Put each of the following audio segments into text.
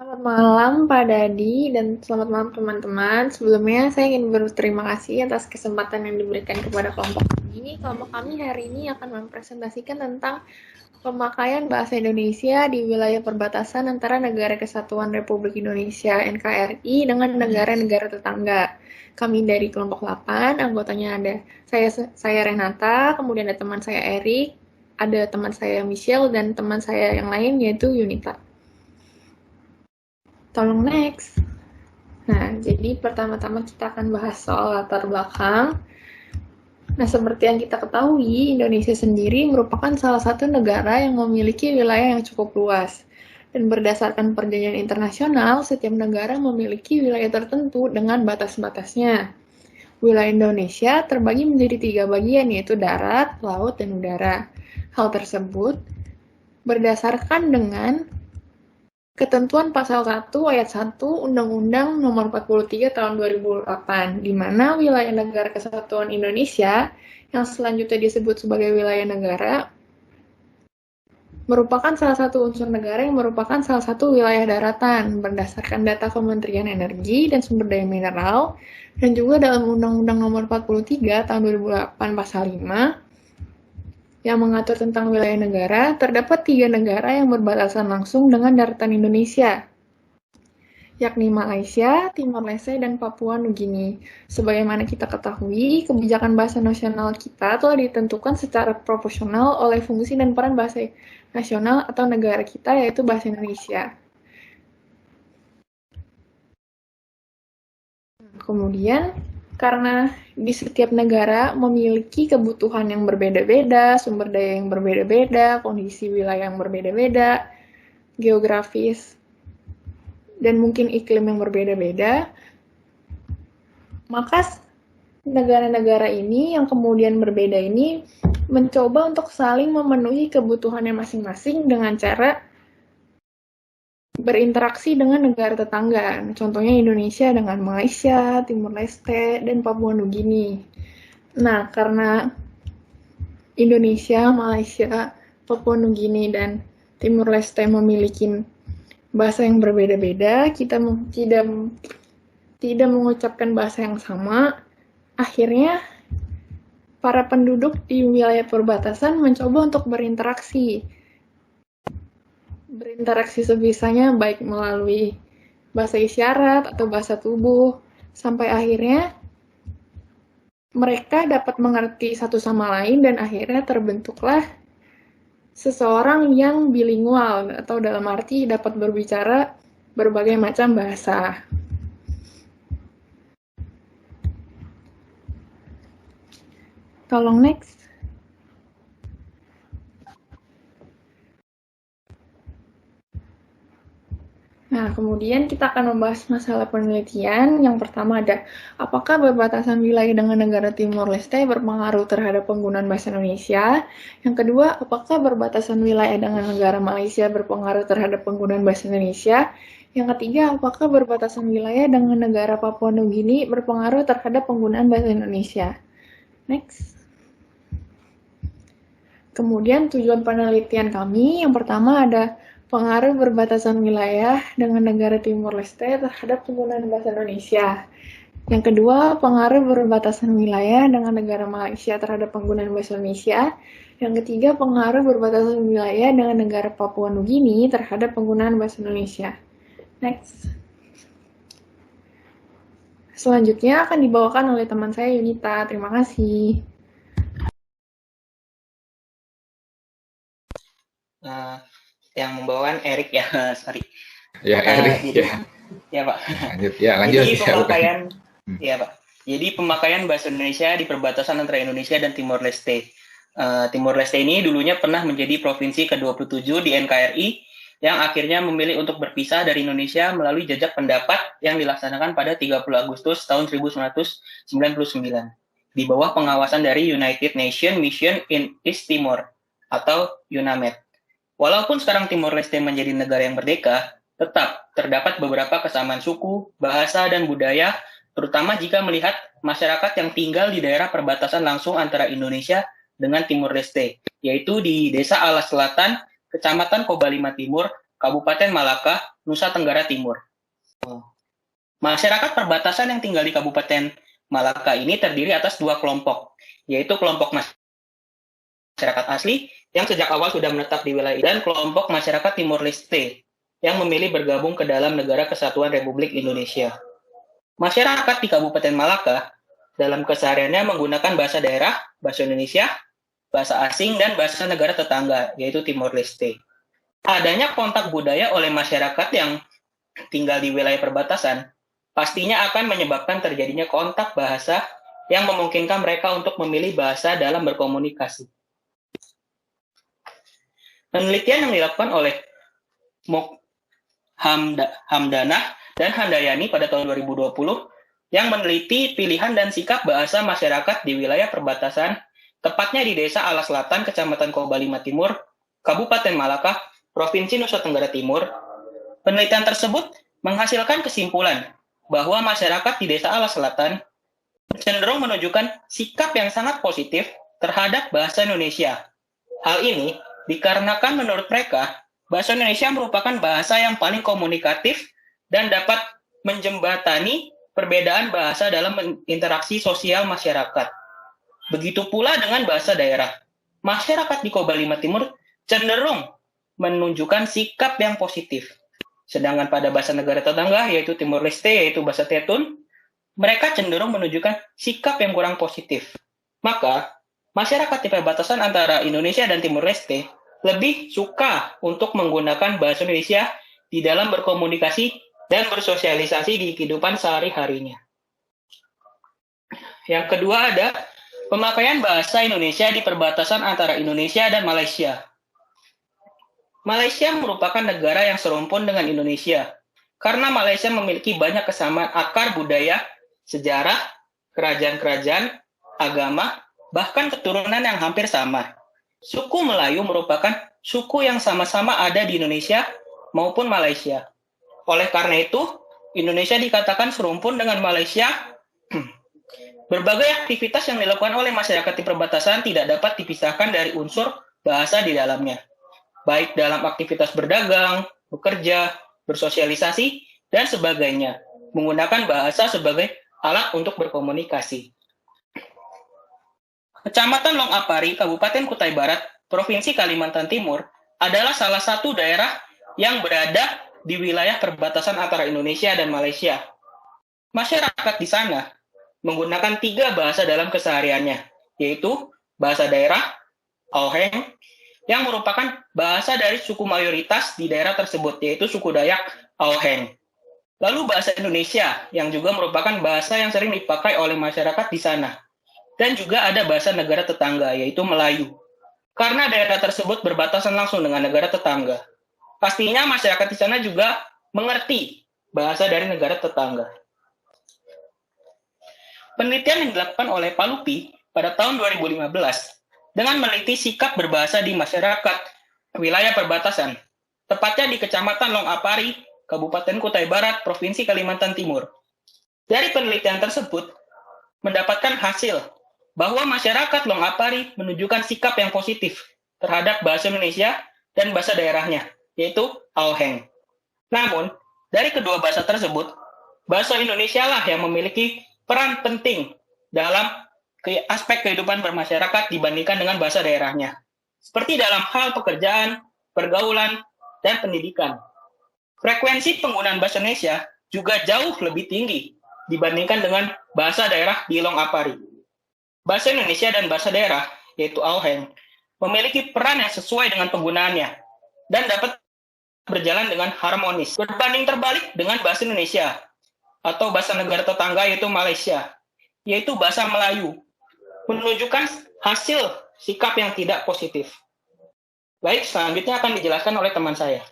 Selamat malam Pak Dadi dan selamat malam teman-teman. Sebelumnya saya ingin berterima kasih atas kesempatan yang diberikan kepada kelompok kami. Kelompok kami hari ini akan mempresentasikan tentang pemakaian bahasa Indonesia di wilayah perbatasan antara Negara Kesatuan Republik Indonesia (NKRI) dengan negara-negara tetangga. Kami dari kelompok 8, anggotanya ada saya Renata, kemudian ada teman saya Erik, ada teman saya Michelle, dan teman saya yang lain yaitu Yunita. Tolong next. Nah, jadi pertama-tama kita akan bahas soal latar belakang. Nah, seperti yang kita ketahui, Indonesia sendiri merupakan salah satu negara yang memiliki wilayah yang cukup luas. Dan berdasarkan perjanjian internasional, setiap negara memiliki wilayah tertentu dengan batas-batasnya. Wilayah Indonesia terbagi menjadi 3 bagian, yaitu darat, laut, dan udara. Hal tersebut berdasarkan dengan Ketentuan Pasal 1 Ayat 1 Undang-Undang Nomor 43 Tahun 2008, di mana wilayah Negara Kesatuan Indonesia, yang selanjutnya disebut sebagai wilayah negara, merupakan salah satu unsur negara yang merupakan salah satu wilayah daratan, berdasarkan data Kementerian Energi dan Sumber Daya Mineral, dan juga dalam Undang-Undang Nomor 43 Tahun 2008 Pasal 5, yang mengatur tentang wilayah negara, terdapat 3 negara yang berbatasan langsung dengan daratan Indonesia, yakni Malaysia, Timor Leste, dan Papua Nugini. Sebagaimana kita ketahui, kebijakan bahasa nasional kita telah ditentukan secara proporsional oleh fungsi dan peran bahasa nasional atau negara kita, yaitu bahasa Indonesia. Kemudian, karena di setiap negara memiliki kebutuhan yang berbeda-beda, sumber daya yang berbeda-beda, kondisi wilayah yang berbeda-beda, geografis, dan mungkin iklim yang berbeda-beda, maka negara-negara ini yang kemudian berbeda ini mencoba untuk saling memenuhi kebutuhannya masing-masing dengan cara berinteraksi dengan negara tetangga. Contohnya Indonesia dengan Malaysia, Timor Leste, dan Papua Nugini. Nah, karena Indonesia, Malaysia, Papua Nugini, dan Timor Leste memiliki bahasa yang berbeda-beda, kita tidak mengucapkan bahasa yang sama. Akhirnya, para penduduk di wilayah perbatasan mencoba untuk berinteraksi sebisanya, baik melalui bahasa isyarat atau bahasa tubuh, sampai akhirnya mereka dapat mengerti satu sama lain dan akhirnya terbentuklah seseorang yang bilingual, atau dalam arti dapat berbicara berbagai macam bahasa. Tolong next. Nah, kemudian kita akan membahas masalah penelitian. Yang pertama ada, apakah perbatasan wilayah dengan negara Timor Leste berpengaruh terhadap penggunaan bahasa Indonesia? Yang kedua, apakah perbatasan wilayah dengan negara Malaysia berpengaruh terhadap penggunaan bahasa Indonesia? Yang ketiga, apakah perbatasan wilayah dengan negara Papua Nugini berpengaruh terhadap penggunaan bahasa Indonesia? Next. Kemudian tujuan penelitian kami, yang pertama ada pengaruh perbatasan wilayah dengan negara Timor Leste terhadap penggunaan bahasa Indonesia. Yang kedua, pengaruh perbatasan wilayah dengan negara Malaysia terhadap penggunaan bahasa Indonesia. Yang ketiga, pengaruh perbatasan wilayah dengan negara Papua Nugini terhadap penggunaan bahasa Indonesia. Next. Selanjutnya akan dibawakan oleh teman saya Yunita. Terima kasih. Yang membawakan Erik ya, sorry. Ya, Erik. Ya, Pak. Lanjut. Jadi pemakaian, ya Pak. Jadi pemakaian bahasa Indonesia di perbatasan antara Indonesia dan Timor Leste. Timor Leste ini dulunya pernah menjadi provinsi ke-27 di NKRI yang akhirnya memilih untuk berpisah dari Indonesia melalui jajak pendapat yang dilaksanakan pada 30 Agustus tahun 1999 di bawah pengawasan dari United Nations Mission in East Timor atau UNAMED. Walaupun sekarang Timor Leste menjadi negara yang merdeka, tetap terdapat beberapa kesamaan suku, bahasa, dan budaya, terutama jika melihat masyarakat yang tinggal di daerah perbatasan langsung antara Indonesia dengan Timor Leste, yaitu di Desa Alas Selatan, Kecamatan Kobalima Timur, Kabupaten Malaka, Nusa Tenggara Timur. Masyarakat perbatasan yang tinggal di Kabupaten Malaka ini terdiri atas dua kelompok, yaitu kelompok masyarakat asli yang sejak awal sudah menetap di wilayah dan kelompok masyarakat Timor Leste yang memilih bergabung ke dalam Negara Kesatuan Republik Indonesia. Masyarakat di Kabupaten Malaka dalam kesehariannya menggunakan bahasa daerah, bahasa Indonesia, bahasa asing, dan bahasa negara tetangga, yaitu Timor Leste. Adanya kontak budaya oleh masyarakat yang tinggal di wilayah perbatasan pastinya akan menyebabkan terjadinya kontak bahasa yang memungkinkan mereka untuk memilih bahasa dalam berkomunikasi. Penelitian yang dilakukan oleh Hamdanah dan Handayani pada tahun 2020 yang meneliti pilihan dan sikap bahasa masyarakat di wilayah perbatasan, tepatnya di Desa Alas Selatan, Kecamatan Kobalima Timur, Kabupaten Malaka, Provinsi Nusa Tenggara Timur. Penelitian tersebut menghasilkan kesimpulan bahwa masyarakat di Desa Alas Selatan cenderung menunjukkan sikap yang sangat positif terhadap bahasa Indonesia. Hal ini dikarenakan menurut mereka, bahasa Indonesia merupakan bahasa yang paling komunikatif dan dapat menjembatani perbedaan bahasa dalam interaksi sosial masyarakat. Begitu pula dengan bahasa daerah. Masyarakat di Kobalima Timur cenderung menunjukkan sikap yang positif. Sedangkan pada bahasa negara tetangga, yaitu Timor Leste, yaitu bahasa Tetun, mereka cenderung menunjukkan sikap yang kurang positif. Maka, masyarakat di perbatasan antara Indonesia dan Timor Leste lebih suka untuk menggunakan bahasa Indonesia di dalam berkomunikasi dan bersosialisasi di kehidupan sehari-harinya. Yang kedua ada pemakaian bahasa Indonesia di perbatasan antara Indonesia dan Malaysia. Malaysia merupakan negara yang serumpun dengan Indonesia, karena Malaysia memiliki banyak kesamaan akar budaya, sejarah, kerajaan-kerajaan, agama, bahkan keturunan yang hampir sama. Suku Melayu merupakan suku yang sama-sama ada di Indonesia maupun Malaysia. Oleh karena itu, Indonesia dikatakan serumpun dengan Malaysia. Berbagai aktivitas yang dilakukan oleh masyarakat di perbatasan tidak dapat dipisahkan dari unsur bahasa di dalamnya, baik dalam aktivitas berdagang, bekerja, bersosialisasi, dan sebagainya, menggunakan bahasa sebagai alat untuk berkomunikasi. Kecamatan Long Apari, Kabupaten Kutai Barat, Provinsi Kalimantan Timur, adalah salah satu daerah yang berada di wilayah perbatasan antara Indonesia dan Malaysia. Masyarakat di sana menggunakan 3 bahasa dalam kesehariannya, yaitu bahasa daerah, Auheng, yang merupakan bahasa dari suku mayoritas di daerah tersebut, yaitu suku Dayak Auheng. Lalu bahasa Indonesia, yang juga merupakan bahasa yang sering dipakai oleh masyarakat di sana. Dan juga ada bahasa negara tetangga, yaitu Melayu. Karena daerah tersebut berbatasan langsung dengan negara tetangga. Pastinya masyarakat di sana juga mengerti bahasa dari negara tetangga. Penelitian yang dilakukan oleh Palupi pada tahun 2015 dengan meneliti sikap berbahasa di masyarakat wilayah perbatasan, tepatnya di Kecamatan Long Apari, Kabupaten Kutai Barat, Provinsi Kalimantan Timur. Dari penelitian tersebut, mendapatkan hasil bahwa masyarakat Long Apari menunjukkan sikap yang positif terhadap bahasa Indonesia dan bahasa daerahnya, yaitu Auheng. Namun, dari kedua bahasa tersebut, bahasa Indonesia lah yang memiliki peran penting dalam aspek kehidupan bermasyarakat dibandingkan dengan bahasa daerahnya. Seperti dalam hal pekerjaan, pergaulan, dan pendidikan. Frekuensi penggunaan bahasa Indonesia juga jauh lebih tinggi dibandingkan dengan bahasa daerah di Long Apari. Bahasa Indonesia dan bahasa daerah, yaitu Auheng, memiliki peran yang sesuai dengan penggunaannya dan dapat berjalan dengan harmonis. Berbanding terbalik dengan bahasa Indonesia atau bahasa negara tetangga yaitu Malaysia, yaitu bahasa Melayu, menunjukkan hasil sikap yang tidak positif. Baik, selanjutnya akan dijelaskan oleh teman saya.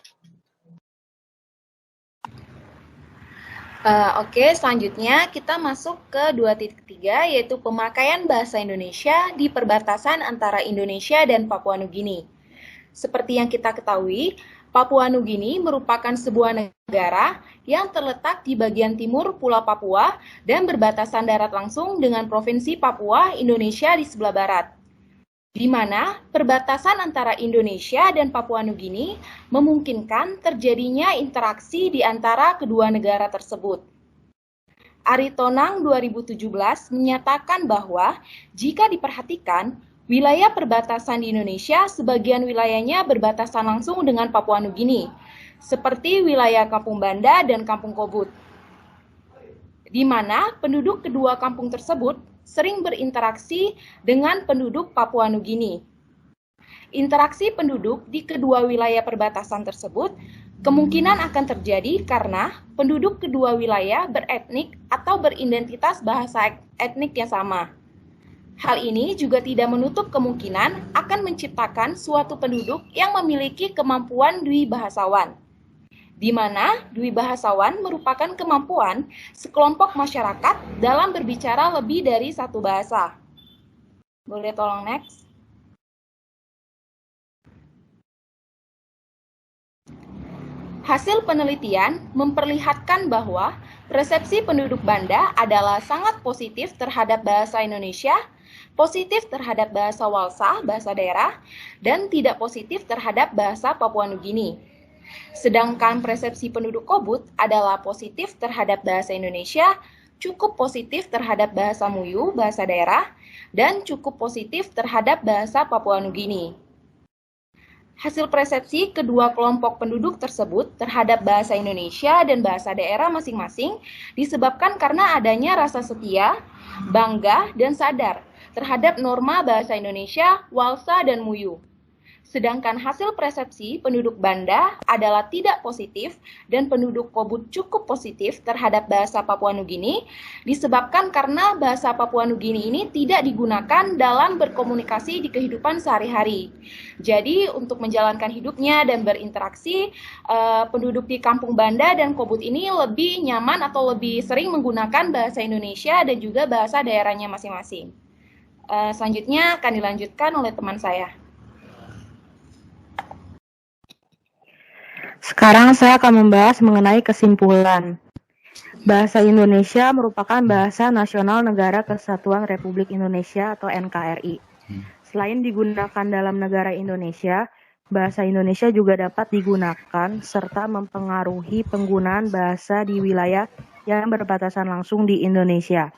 Oke, selanjutnya kita masuk ke 2.3, yaitu pemakaian bahasa Indonesia di perbatasan antara Indonesia dan Papua Nugini. Seperti yang kita ketahui, Papua Nugini merupakan sebuah negara yang terletak di bagian timur Pulau Papua dan berbatasan darat langsung dengan Provinsi Papua, Indonesia di sebelah barat. di mana perbatasan antara Indonesia dan Papua Nugini memungkinkan terjadinya interaksi di antara kedua negara tersebut. Aritonang 2017 menyatakan bahwa jika diperhatikan, wilayah perbatasan di Indonesia sebagian wilayahnya berbatasan langsung dengan Papua Nugini, seperti wilayah Kampung Banda dan Kampung Kobut, di mana penduduk kedua kampung tersebut sering berinteraksi dengan penduduk Papua Nugini. Interaksi penduduk di kedua wilayah perbatasan tersebut kemungkinan akan terjadi karena penduduk kedua wilayah beretnik atau beridentitas bahasa etnik yang sama. Hal ini juga tidak menutup kemungkinan akan menciptakan suatu penduduk yang memiliki kemampuan dwibahasawan, di mana dwibahasawan merupakan kemampuan sekelompok masyarakat dalam berbicara lebih dari satu bahasa. Boleh tolong next? Hasil penelitian memperlihatkan bahwa persepsi penduduk Banda adalah sangat positif terhadap bahasa Indonesia, positif terhadap bahasa Walsa, bahasa daerah, dan tidak positif terhadap bahasa Papua Nugini. Sedangkan persepsi penduduk Kobut adalah positif terhadap bahasa Indonesia, cukup positif terhadap bahasa Muyu, bahasa daerah, dan cukup positif terhadap bahasa Papua Nugini. Hasil persepsi kedua kelompok penduduk tersebut terhadap bahasa Indonesia dan bahasa daerah masing-masing disebabkan karena adanya rasa setia, bangga, dan sadar terhadap norma bahasa Indonesia, Walsa, dan Muyu. Sedangkan hasil persepsi penduduk Banda adalah tidak positif dan penduduk Kobut cukup positif terhadap bahasa Papua Nugini disebabkan karena bahasa Papua Nugini ini tidak digunakan dalam berkomunikasi di kehidupan sehari-hari. Jadi untuk menjalankan hidupnya dan berinteraksi, penduduk di kampung Banda dan Kobut ini lebih nyaman atau lebih sering menggunakan bahasa Indonesia dan juga bahasa daerahnya masing-masing. Selanjutnya akan dilanjutkan oleh teman saya. Sekarang saya akan membahas mengenai kesimpulan. Bahasa Indonesia merupakan bahasa nasional Negara Kesatuan Republik Indonesia atau NKRI. Selain digunakan dalam negara Indonesia, bahasa Indonesia juga dapat digunakan serta mempengaruhi penggunaan bahasa di wilayah yang berbatasan langsung di Indonesia.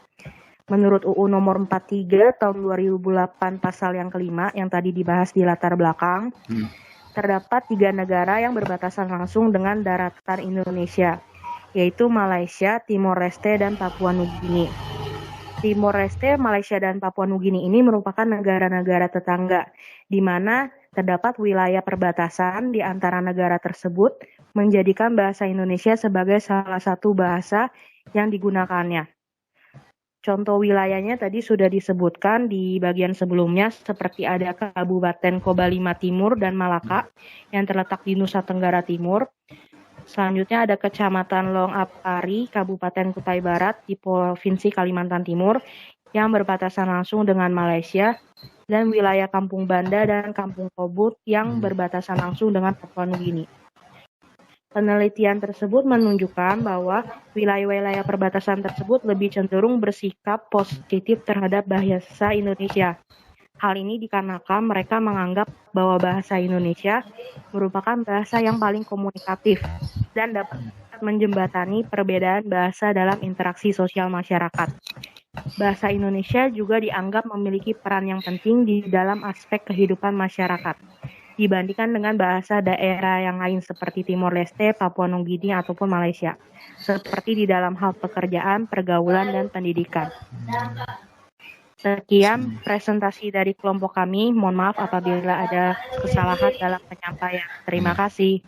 Menurut UU nomor 43 tahun 2008 pasal yang kelima yang tadi dibahas di latar belakang, terdapat 3 negara yang berbatasan langsung dengan daratan Indonesia, yaitu Malaysia, Timor Leste, dan Papua Nugini. Timor Leste, Malaysia, dan Papua Nugini ini merupakan negara-negara tetangga, di mana terdapat wilayah perbatasan di antara negara tersebut, menjadikan bahasa Indonesia sebagai salah satu bahasa yang digunakannya. Contoh wilayahnya tadi sudah disebutkan di bagian sebelumnya, seperti ada Kabupaten Kobalima Timur dan Malaka yang terletak di Nusa Tenggara Timur. Selanjutnya ada Kecamatan Long Apari, Kabupaten Kutai Barat di Provinsi Kalimantan Timur yang berbatasan langsung dengan Malaysia, dan wilayah Kampung Banda dan Kampung Kobut yang berbatasan langsung dengan Papua Nugini. Penelitian tersebut menunjukkan bahwa wilayah-wilayah perbatasan tersebut lebih cenderung bersikap positif terhadap bahasa Indonesia. Hal ini dikarenakan mereka menganggap bahwa bahasa Indonesia merupakan bahasa yang paling komunikatif dan dapat menjembatani perbedaan bahasa dalam interaksi sosial masyarakat. Bahasa Indonesia juga dianggap memiliki peran yang penting di dalam aspek kehidupan masyarakat dibandingkan dengan bahasa daerah yang lain seperti Timor Leste, Papua Nugini, ataupun Malaysia, seperti di dalam hal pekerjaan, pergaulan, dan pendidikan. Sekian presentasi dari kelompok kami. Mohon maaf apabila ada kesalahan dalam penyampaian. Terima kasih.